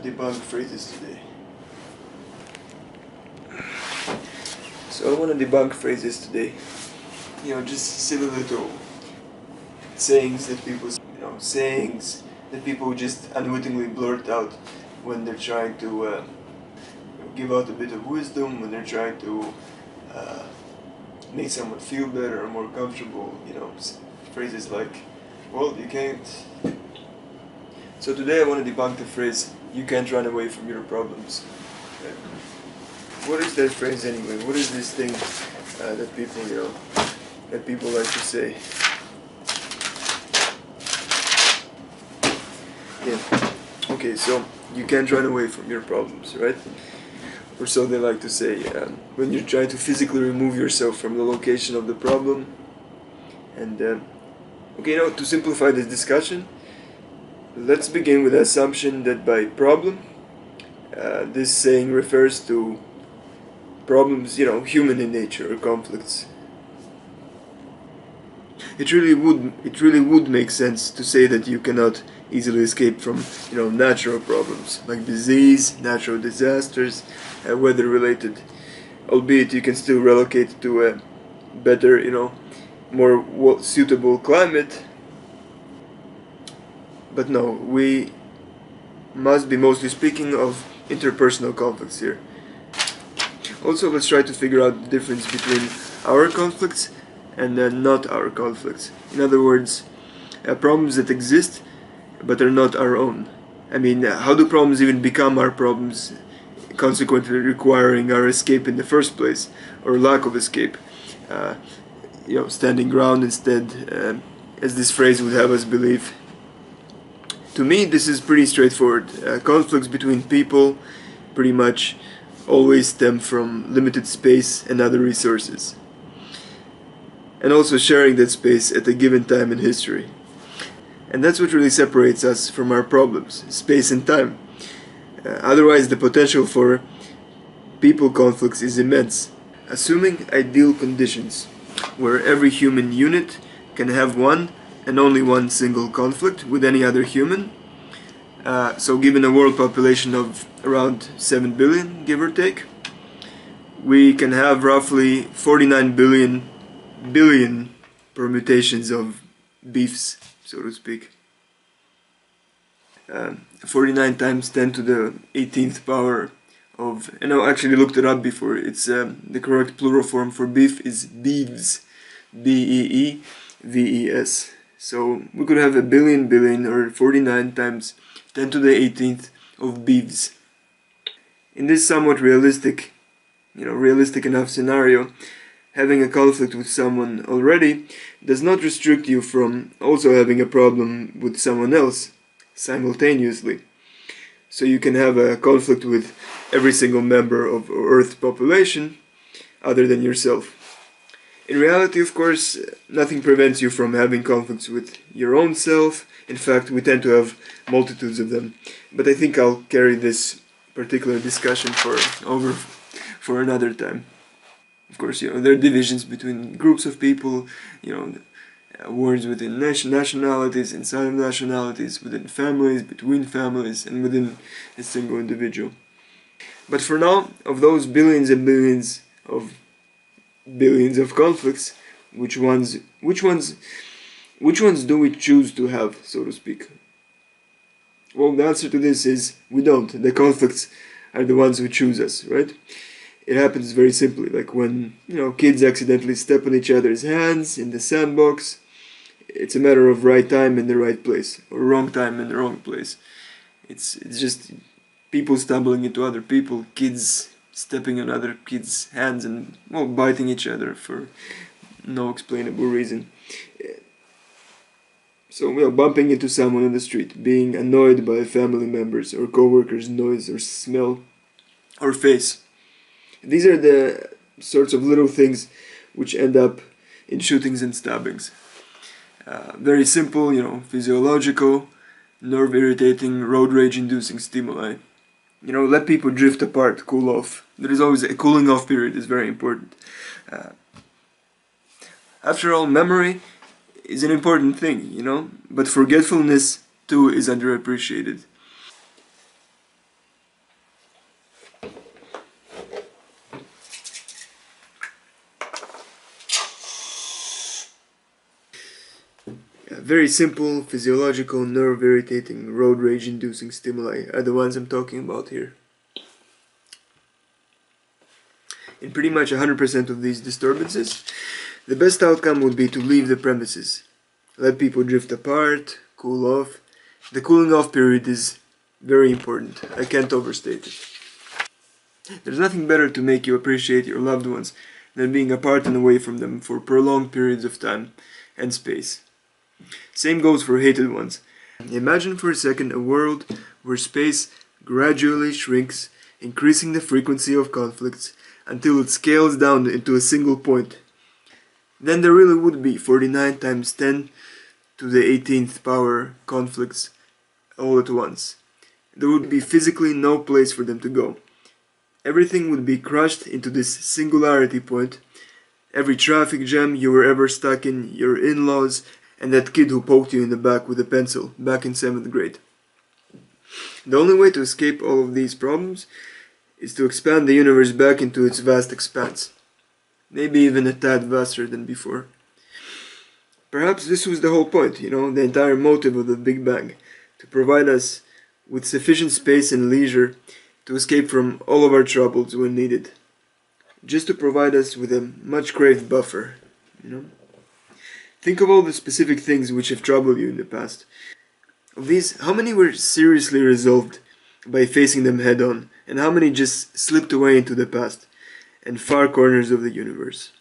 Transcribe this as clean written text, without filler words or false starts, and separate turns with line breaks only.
debunk phrases today. So I want to debunk phrases today. Just silly little sayings that people just unwittingly blurt out when they're trying to give out a bit of wisdom, when they're trying to make someone feel better or more comfortable. Phrases like, well, you can't. So today I want to debunk the phrase, you can't run away from your problems. What is that phrase anyway? What is this thing that people like to say? Yeah. Okay, so you can't run away from your problems, right? Or so they like to say. When you're trying to physically remove yourself from the location of the problem. And to simplify this discussion, let's begin with the assumption that by problem, this saying refers to problems, human in nature or conflicts. It really would make sense to say that you cannot easily escape from, natural problems like disease, natural disasters, weather-related. Albeit you can still relocate to a better, more suitable climate. But no, we must be mostly speaking of interpersonal conflicts here. Also, let's try to figure out the difference between our conflicts and not our conflicts. In other words, problems that exist but are not our own. I mean, how do problems even become our problems, consequently requiring our escape in the first place, or lack of escape? Standing ground instead, as this phrase would have us believe. To me, this is pretty straightforward. Conflicts between people pretty much always stem from limited space and other resources, and also sharing that space at a given time in history. And that's what really separates us from our problems, space and time. Otherwise, the potential for people conflicts is immense. Assuming ideal conditions, where every human unit can have one and only one single conflict with any other human. So given a world population of around 7 billion, give or take, we can have roughly 49 billion permutations of beefs, so to speak. 49 times 10 to the 18th power of, and I actually looked it up before, it's the correct plural form for beef is beeves, B-E-E-V-E-S. So we could have a billion or 49 times 10 to the 18th of beeves. In this somewhat realistic enough scenario, having a conflict with someone already does not restrict you from also having a problem with someone else simultaneously. So you can have a conflict with every single member of Earth's population other than yourself. In reality, of course, nothing prevents you from having conflicts with your own self. In fact, we tend to have multitudes of them. But I think I'll carry this particular discussion for another time. Of course, there are divisions between groups of people, wars within nationalities, inside of nationalities, within families, between families, and within a single individual. But for now, of those billions and billions of conflicts, which ones do we choose to have, so to speak? Well, the answer to this is we don't. The conflicts are the ones who choose us, right? It happens very simply, like when kids accidentally step on each other's hands in the sandbox. It's a matter of right time in the right place, or wrong time in the wrong place. It's just people stumbling into other people, kids stepping on other kids' hands and biting each other for no explainable reason. So bumping into someone on the street, being annoyed by family members or co-workers' noise or smell or face. These are the sorts of little things which end up in shootings and stabbings. Very simple, physiological, nerve-irritating, road rage-inducing stimuli. Let people drift apart, cool off. There is always a cooling off period, is very important. After all, memory is an important thing, but forgetfulness too is underappreciated. Very simple, physiological, nerve-irritating, road rage-inducing stimuli are the ones I'm talking about here. In pretty much 100% of these disturbances, the best outcome would be to leave the premises. Let people drift apart, cool off. The cooling off period is very important. I can't overstate it. There's nothing better to make you appreciate your loved ones than being apart and away from them for prolonged periods of time and space. Same goes for hated ones. Imagine for a second a world where space gradually shrinks, increasing the frequency of conflicts until it scales down into a single point. Then there really would be 49 times 10 to the 18th power conflicts all at once. There would be physically no place for them to go. Everything would be crushed into this singularity point. Every traffic jam you were ever stuck in, your in-laws, and that kid who poked you in the back with a pencil back in 7th grade. The only way to escape all of these problems is to expand the universe back into its vast expanse. Maybe even a tad vaster than before. Perhaps this was the whole point, the entire motive of the Big Bang, to provide us with sufficient space and leisure to escape from all of our troubles when needed. Just to provide us with a much-craved buffer, Think of all the specific things which have troubled you in the past. Of these, how many were seriously resolved by facing them head-on, and how many just slipped away into the past and far corners of the universe?